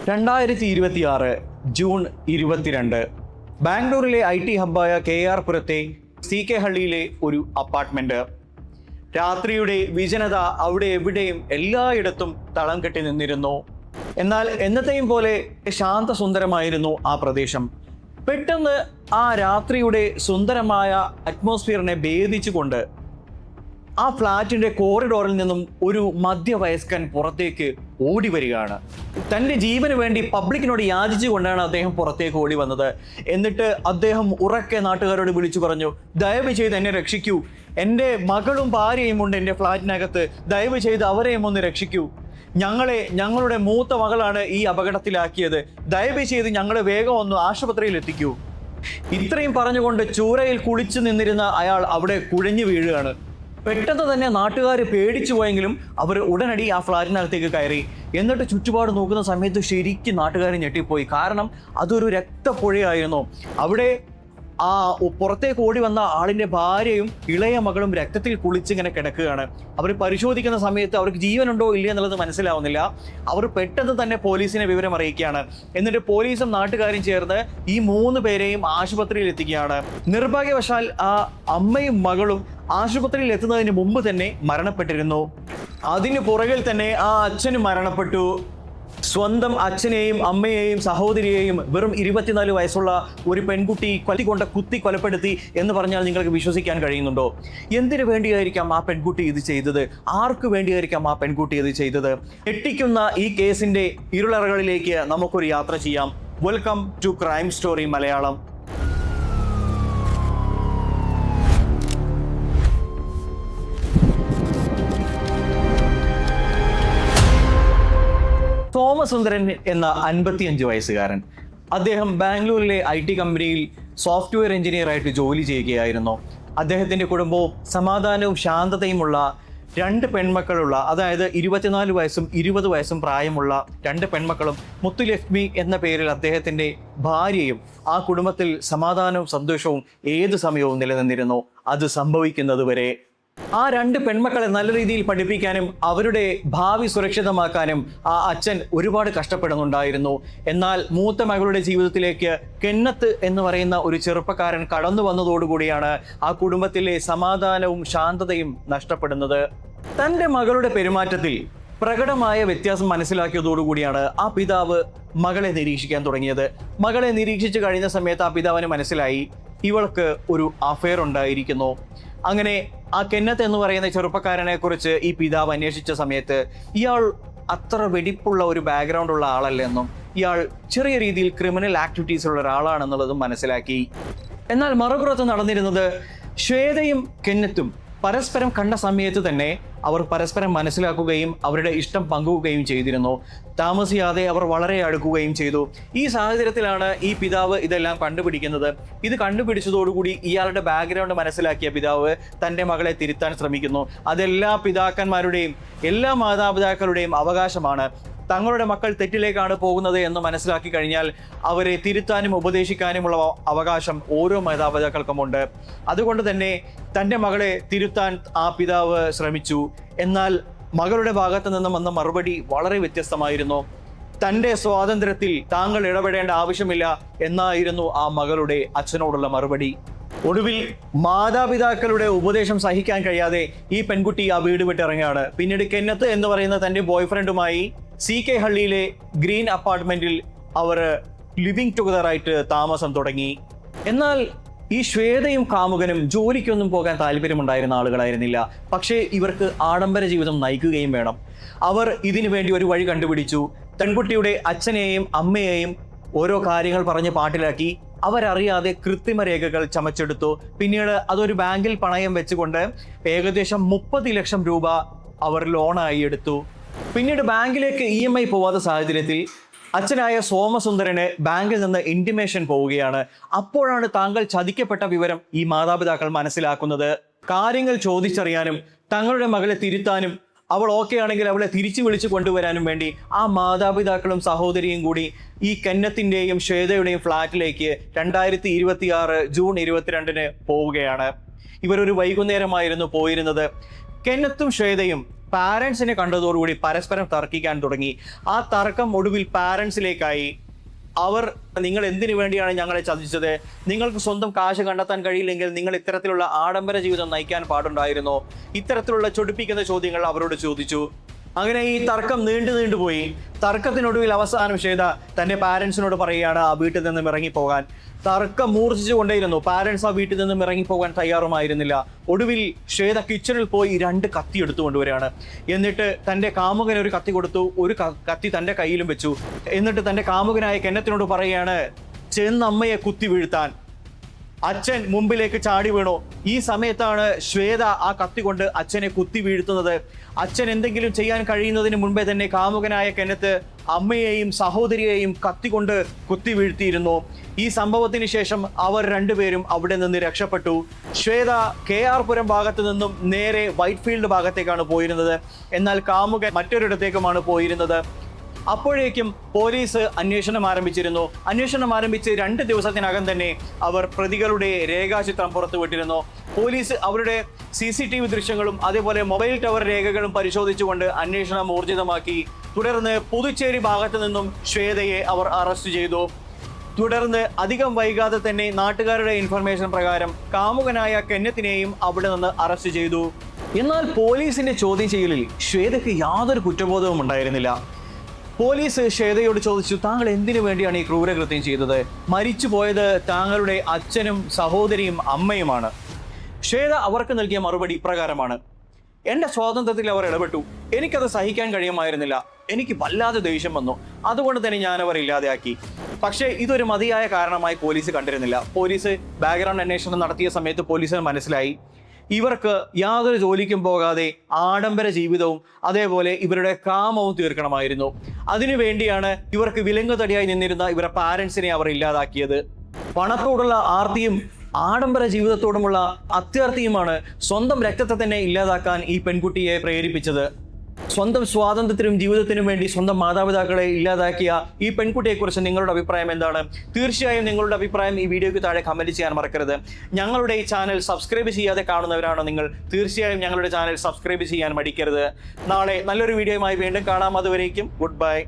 2026 June 22 ബാംഗ്ലൂരിലെ IT ഹബ്ബായ KR പുരത്തെ CK ഹള്ളിയിലെ ഒരു apartment. രാത്രിയുടെ വിജനത അവിടെ എവിടെയും എല്ലായിടത്തും തളം കെട്ടി നിന്നിരുന്നു. എന്നാൽ എന്നത്തെയും പോലെ ശാന്തസുന്ദരമായിരുന്നു ആ പ്രദേശം. പെട്ടെന്ന് ആ രാത്രിയുടെ സുന്ദരമായ അറ്റ്മോസ്ഫിയറിനെ ഭേദിച്ചുകൊണ്ട് ആ ഫ്ലാറ്റിന്റെ കോറിഡോറിൽ നിന്നും ഒരു മധ്യവയസ്കൻ പുറത്തേക്ക് ഓടി വരികയാണ്. തൻ്റെ ജീവന് വേണ്ടി പബ്ലിക്കിനോട് യാചിച്ചുകൊണ്ടാണ് അദ്ദേഹം പുറത്തേക്ക് ഓടി വന്നത്. എന്നിട്ട് അദ്ദേഹം ഉറക്കെ നാട്ടുകാരോട് വിളിച്ചു പറഞ്ഞു, ദയവ് ചെയ്ത് എന്നെ രക്ഷിക്കൂ, എൻ്റെ മകളും ഭാര്യയും ഉണ്ട് എൻ്റെ ഫ്ലാറ്റിനകത്ത്, ദയവ് ചെയ്ത് അവരെയും ഒന്ന് രക്ഷിക്കൂ, ഞങ്ങളുടെ മൂത്ത മകളാണ് ഈ അപകടത്തിലാക്കിയത്, ദയവ് ചെയ്ത് ഞങ്ങളെ വേഗം ഒന്ന് ആശുപത്രിയിൽ എത്തിക്കൂ. ഇത്രയും പറഞ്ഞുകൊണ്ട് ചൂരയിൽ കുളിച്ചു നിന്നിരുന്ന അയാൾ അവിടെ കുഴഞ്ഞു വീഴുകയാണ്. പെട്ടെന്ന് തന്നെ നാട്ടുകാർ പേടിച്ചു പോയെങ്കിലും അവർ ഉടനടി ആ ഫ്ലാറ്റിനകത്തേക്ക് കയറി. എന്നിട്ട് ചുറ്റുപാട് നോക്കുന്ന സമയത്ത് ശരിക്കും നാട്ടുകാർ ഞെട്ടിപ്പോയി. കാരണം അതൊരു രക്തപ്പുഴയായിരുന്നു. അവിടെ ആ പുറത്തേക്ക് ഓടി വന്ന ആളിൻ്റെ ഭാര്യയും ഇളയ മകളും രക്തത്തിൽ കുളിച്ചിങ്ങനെ കിടക്കുകയാണ്. അവർ പരിശോധിക്കുന്ന സമയത്ത് അവർക്ക് ജീവനുണ്ടോ ഇല്ല എന്നുള്ളത് മനസ്സിലാവുന്നില്ല. അവർ പെട്ടെന്ന് തന്നെ പോലീസിനെ വിവരം അറിയിക്കുകയാണ്. എന്നിട്ട് പോലീസും നാട്ടുകാരും ചേർന്ന് ഈ 3 പേരെയും ആശുപത്രിയിൽ എത്തിക്കുകയാണ്. നിർഭാഗ്യവശാൽ ആ അമ്മയും മകളും ആശുപത്രിയിൽ എത്തുന്നതിന് മുമ്പ് തന്നെ മരണപ്പെട്ടിരുന്നു. അതിന് പുറകിൽ തന്നെ ആ അച്ഛനും മരണപ്പെട്ടു. സ്വന്തം അച്ഛനെയും അമ്മയെയും സഹോദരിയെയും വെറും 24 വയസ്സുള്ള ഒരു പെൺകുട്ടി കുത്തി കൊലപ്പെടുത്തി എന്ന് പറഞ്ഞാൽ നിങ്ങൾക്ക് വിശ്വസിക്കാൻ കഴിയുന്നുണ്ടോ? എന്തിനു വേണ്ടിയായിരിക്കാം ആ പെൺകുട്ടി ഇത് ചെയ്തത്? ആർക്ക് വേണ്ടിയായിരിക്കാം ആ പെൺകുട്ടി ഇത് ചെയ്തത്? ഞെട്ടിക്കുന്ന ഈ കേസിന്റെ ഇരുളറകളിലേക്ക് നമുക്കൊരു യാത്ര ചെയ്യാം. Welcome to crime story Malayalam. Somasundaran എന്ന 55 വയസ്സുകാരൻ. അദ്ദേഹം ബാംഗ്ലൂരിലെ IT കമ്പനിയിൽ സോഫ്റ്റ്വെയർ എഞ്ചിനീയറായിട്ട് ജോലി ചെയ്യുകയായിരുന്നു. അദ്ദേഹത്തിൻ്റെ കുടുംബവും സമാധാനവും ശാന്തതയുമുള്ള 2 പെൺമക്കളുള്ള, അതായത് 24 വയസ്സും 20 വയസ്സും പ്രായമുള്ള 2 പെൺമക്കളും മുത്തുലക്ഷ്മി എന്ന പേരിൽ അദ്ദേഹത്തിൻ്റെ ഭാര്യയും ആ കുടുംബത്തിൽ സമാധാനവും സന്തോഷവും ഏത് സമയവും നിലനിന്നിരുന്നു. അത് സംഭവിക്കുന്നത് വരെ ആ 2 പെൺമക്കളെ നല്ല രീതിയിൽ പഠിപ്പിക്കാനും അവരുടെ ഭാവി സുരക്ഷിതമാക്കാനും ആ അച്ഛൻ ഒരുപാട് കഷ്ടപ്പെടുന്നുണ്ടായിരുന്നു. എന്നാൽ മൂത്ത മകളുടെ ജീവിതത്തിലേക്ക് കെന്നത്ത് എന്ന് പറയുന്ന ഒരു ചെറുപ്പക്കാരൻ കടന്നു വന്നതോടുകൂടിയാണ് ആ കുടുംബത്തിലെ സമാധാനവും ശാന്തതയും നഷ്ടപ്പെടുന്നത്. തൻ്റെ മകളുടെ പെരുമാറ്റത്തിൽ പ്രകടമായ വ്യത്യാസം മനസ്സിലാക്കിയതോടുകൂടിയാണ് ആ പിതാവ് മകളെ നിരീക്ഷിക്കാൻ തുടങ്ങിയത്. മകളെ നിരീക്ഷിച്ചു കഴിഞ്ഞ സമയത്ത് ആ പിതാവിന് മനസ്സിലായി ഇവൾക്ക് ഒരു അഫെയർ ഉണ്ടായിരിക്കുന്നു. അങ്ങനെ ആ കെന്നത്ത് എന്ന് പറയുന്ന ചെറുപ്പക്കാരനെ കുറിച്ച് ഈ പിതാവ് അന്വേഷിച്ച സമയത്ത് ഇയാൾ അത്ര വെടിപ്പുള്ള ഒരു ബാക്ക്ഗ്രൗണ്ട് ഉള്ള ആളല്ലെന്നും ഇയാൾ ചെറിയ രീതിയിൽ ക്രിമിനൽ ആക്ടിവിറ്റീസുള്ള ഒരാളാണെന്നുള്ളതും മനസ്സിലാക്കി. എന്നാൽ മറുപുറത്ത് നടന്നിരുന്നത് ശ്വേതയും കെന്നത്തും പരസ്പരം കണ്ട സമയത്ത് തന്നെ അവർ പരസ്പരം മനസ്സിലാക്കുകയും അവരുടെ ഇഷ്ടം പങ്കുവെക്കുകയും ചെയ്തിരുന്നു. താമസിയാതെ അവർ വളരെ അടുക്കുകയും ചെയ്തു. ഈ സാഹചര്യത്തിലാണ് ഈ പിതാവ് ഇതെല്ലാം കണ്ടുപിടിക്കുന്നത്. ഇത് കണ്ടുപിടിച്ചതോടുകൂടി ഇയാളുടെ ബാക്ക്ഗ്രൗണ്ട് മനസ്സിലാക്കിയ പിതാവ് തൻ്റെ മകളെ തിരുത്താൻ ശ്രമിക്കുന്നു. അതെല്ലാ പിതാക്കന്മാരുടെയും എല്ലാ മാതാപിതാക്കളുടെയും അവകാശമാണ്. തങ്ങളുടെ മക്കൾ തെറ്റിലേക്കാണ് പോകുന്നത് എന്ന് മനസ്സിലാക്കി കഴിഞ്ഞാൽ അവരെ തിരുത്താനും ഉപദേശിക്കാനുമുള്ള അവകാശം ഓരോ മാതാപിതാക്കൾക്കുമുണ്ട്. അതുകൊണ്ട് തന്നെ തൻ്റെ മകളെ തിരുത്താൻ ആ പിതാവ് ശ്രമിച്ചു. എന്നാൽ മകളുടെ ഭാഗത്ത് നിന്നും വന്ന മറുപടി വളരെ വ്യത്യസ്തമായിരുന്നു. തൻ്റെ സ്വാതന്ത്ര്യത്തിൽ താങ്കൾ ഇടപെടേണ്ട ആവശ്യമില്ല എന്നായിരുന്നു ആ മകളുടെ അച്ഛനോടുള്ള മറുപടി. ഒടുവിൽ മാതാപിതാക്കളുടെ ഉപദേശം സഹിക്കാൻ കഴിയാതെ ഈ പെൺകുട്ടി ആ വീട് വിട്ടിറങ്ങുകയാണ്. പിന്നീട് കെന്നത്ത് എന്ന് പറയുന്ന തൻ്റെ ബോയ്ഫ്രണ്ടുമായി CK ഹള്ളിയിലെ ഗ്രീൻ അപ്പാർട്ട്മെന്റിൽ അവർ ലിവിങ് ടുഗദറായിട്ട് താമസം തുടങ്ങി. എന്നാൽ ഈ ശ്വേതയും കാമുകനും ജോലിക്കൊന്നും പോകാൻ താല്പര്യമുണ്ടായിരുന്ന ആളുകളായിരുന്നില്ല. പക്ഷേ ഇവർക്ക് ആഡംബര ജീവിതം നയിക്കുകയും വേണം. അവർ ഇതിനു വേണ്ടി ഒരു വഴി കണ്ടുപിടിച്ചു. പെൺകുട്ടിയുടെ അച്ഛനെയും അമ്മയെയും ഓരോ കാര്യങ്ങൾ പറഞ്ഞ് പാട്ടിലാക്കി. അവരറിയാതെ കൃത്രിമ രേഖകൾ ചമച്ചെടുത്തു. പിന്നീട് അതൊരു ബാങ്കിൽ പണയം വെച്ചുകൊണ്ട് ഏകദേശം 30 ലക്ഷം രൂപ അവർ ലോണായി എടുത്തു. പിന്നീട് ബാങ്കിലേക്ക് EMI പോവാത്ത സാഹചര്യത്തിൽ അച്ഛനായ സോമസുന്ദരന് ബാങ്കിൽ നിന്ന് ഇന്റിമേഷൻ പോവുകയാണ്. അപ്പോഴാണ് താങ്കൾ ചതിക്കപ്പെട്ട വിവരം ഈ മാതാപിതാക്കൾ മനസ്സിലാക്കുന്നത്. കാര്യങ്ങൾ ചോദിച്ചറിയാനും തങ്ങളുടെ മകളെ തിരുത്താനും അവൾ ഓക്കെ ആണെങ്കിൽ അവളെ തിരിച്ചു വിളിച്ചു കൊണ്ടുവരാനും വേണ്ടി ആ മാതാപിതാക്കളും സഹോദരിയും കൂടി ഈ കെന്നത്തിൻ്റെയും ശ്വേതയുടെയും ഫ്ലാറ്റിലേക്ക് 2026 ജൂൺ 22 പോവുകയാണ്. ഇവരൊരു വൈകുന്നേരമായിരുന്നു പോയിരുന്നത്. കെന്നത്തും ശ്വേതയും പാരൻസിനെ കണ്ടതോടുകൂടി പരസ്പരം തർക്കിക്കാൻ തുടങ്ങി. ആ തർക്കം ഒടുവിൽ പാരൻസിലേക്കായി. അവർ നിങ്ങൾ എന്തിനു വേണ്ടിയാണ് ഞങ്ങളെ ചതിച്ചത്? നിങ്ങൾക്ക് സ്വന്തം കാശ് കണ്ടെത്താൻ കഴിയില്ലെങ്കിൽ നിങ്ങൾ ഇത്തരത്തിലുള്ള ആഡംബര ജീവിതം നയിക്കാൻ പാടുണ്ടായിരുന്നോ? ഇത്തരത്തിലുള്ള ചൊടിപ്പിക്കുന്ന ചോദ്യങ്ങൾ അവരോട് ചോദിച്ചു. അങ്ങനെ ഈ തർക്കം നീണ്ടുപോയി. തർക്കത്തിനൊടുവിൽ അവസാനം ശ്വേത തൻ്റെ പാരൻസിനോട് പറയുകയാണ് ആ വീട്ടിൽ നിന്നും ഇറങ്ങിപ്പോകാൻ. തർക്കം മൂർച്ഛിച്ചു കൊണ്ടേയിരുന്നു. പാരൻസ് ആ വീട്ടിൽ നിന്നും ഇറങ്ങിപ്പോകാൻ തയ്യാറുമായിരുന്നില്ല. ഒടുവിൽ ശ്വേത കിച്ചണിൽ പോയി 2 കത്തി എടുത്തു കൊണ്ടുവരികയാണ്. എന്നിട്ട് തൻ്റെ കാമുകന് ഒരു കത്തി കൊടുത്തു, ഒരു കത്തി തൻ്റെ കയ്യിലും വെച്ചു. എന്നിട്ട് തൻ്റെ കാമുകനായ കെന്നത്തിനോട് പറയുകയാണ് ചെന്ന് അമ്മയെ കുത്തി വീഴ്ത്താൻ. അച്ഛൻ മുമ്പിലേക്ക് ചാടി വീണു. ഈ സമയത്താണ് ശ്വേത ആ കത്തി കൊണ്ട് അച്ഛനെ കുത്തി വീഴ്ത്തുന്നത്. അച്ഛൻ എന്തെങ്കിലും ചെയ്യാൻ കഴിയുന്നതിന് മുൻപേ തന്നെ കാമുകനായ കെന്നത്ത് അമ്മയെയും സഹോദരിയെയും കത്തി കൊണ്ട് കുത്തി വീഴ്ത്തിയിരുന്നു. ഈ സംഭവത്തിന് ശേഷം അവർ രണ്ടുപേരും അവിടെ നിന്ന് രക്ഷപ്പെട്ടു. ശ്വേത KR പുരം ഭാഗത്തു നിന്നും നേരെ വൈറ്റ്ഫീൽഡ് ഭാഗത്തേക്കാണ് പോയിരുന്നത്. എന്നാൽ കാമുകൻ മറ്റൊരിടത്തേക്കുമാണ് പോയിരുന്നത്. അപ്പോഴേക്കും പോലീസ് അന്വേഷണം ആരംഭിച്ചിരുന്നു. അന്വേഷണം ആരംഭിച്ച് 2 ദിവസത്തിനകം തന്നെ അവർ പ്രതികളുടെ രേഖാചിത്രം പുറത്തുവിട്ടിരുന്നു. പോലീസ് അവരുടെ CCTV ദൃശ്യങ്ങളും അതേപോലെ മൊബൈൽ ടവർ രേഖകളും പരിശോധിച്ചുകൊണ്ട് അന്വേഷണം ഊർജിതമാക്കി. തുടർന്ന് പുതുച്ചേരി ഭാഗത്തു നിന്നും ശ്വേതയെ അവർ അറസ്റ്റ് ചെയ്തു. തുടർന്ന് അധികം വൈകാതെ തന്നെ നാട്ടുകാരുടെ ഇൻഫർമേഷൻ പ്രകാരം കാമുകനായ കെന്നത്തിനെയും അവിടെ നിന്ന് അറസ്റ്റ് ചെയ്തു. എന്നാൽ പോലീസിന്റെ ചോദ്യം ചെയ്യലിൽ ശ്വേതയ്ക്ക് യാതൊരു കുറ്റബോധവും ഉണ്ടായിരുന്നില്ല. പോലീസ് ശ്വേതയോട് ചോദിച്ചു, താങ്കൾ എന്തിനു വേണ്ടിയാണ് ഈ ക്രൂരകൃത്യം ചെയ്തത്? മരിച്ചു പോയത് താങ്കളുടെ അച്ഛനും സഹോദരിയും അമ്മയുമാണ്. ശ്വേത അവർക്ക് നൽകിയ മറുപടി ഇപ്രകാരമാണ്: എൻ്റെ സ്വാതന്ത്ര്യത്തിൽ അവർ ഇടപെട്ടു. എനിക്കത് സഹിക്കാൻ കഴിയുമായിരുന്നില്ല. എനിക്ക് വല്ലാതെ ദേഷ്യം വന്നു. അതുകൊണ്ട് തന്നെ ഞാൻ അവർ ഇല്ലാതെയാക്കി. പക്ഷേ ഇതൊരു മതിയായ കാരണമായി പോലീസ് കണ്ടിരുന്നില്ല. പോലീസ് ബാക്ക്ഗ്രൗണ്ട് അന്വേഷണം നടത്തിയ സമയത്ത് പോലീസിന് മനസ്സിലായി ഇവർക്ക് യാതൊരു ജോലിക്കും പോകാതെ ആഡംബര ജീവിതവും അതേപോലെ ഇവരുടെ കാമവും തീർക്കണമായിരുന്നു. അതിനുവേണ്ടിയാണ് ഇവർക്ക് വിലങ്ങുതടിയായി നിന്നിരുന്ന ഇവരുടെ പാരൻസിനെ അവർ ഇല്ലാതാക്കിയത്. പണത്തോടുള്ള ആർത്തിയും ആഡംബര ജീവിതത്തോടുമുള്ള അത്യാർത്തിയുമാണ് സ്വന്തം രക്തത്തെ തന്നെ ഇല്ലാതാക്കാൻ ഈ പെൺകുട്ടിയെ പ്രേരിപ്പിച്ചത്. സ്വന്തം സ്വാതന്ത്ര്യത്തിനും ജീവിതത്തിനും വേണ്ടി സ്വന്തം മാതാപിതാക്കളെ ഇല്ലാതാക്കിയ ഈ പെൺകുട്ടിയെക്കുറിച്ച് നിങ്ങളുടെ അഭിപ്രായം എന്താണ്? തീർച്ചയായും നിങ്ങളുടെ അഭിപ്രായം ഈ വീഡിയോയ്ക്ക് താഴെ കമന്റ് ചെയ്യാൻ മറക്കരുത്. ഞങ്ങളുടെ ഈ ചാനൽ സബ്സ്ക്രൈബ് ചെയ്യാതെ കാണുന്നവരാണോ നിങ്ങൾ? തീർച്ചയായും ഞങ്ങളുടെ ചാനൽ സബ്സ്ക്രൈബ് ചെയ്യാൻ മടിക്കരുത്. നാളെ നല്ലൊരു വീഡിയോയുമായി വീണ്ടും കാണാം. അതുവരേക്കും ഗുഡ് ബൈ.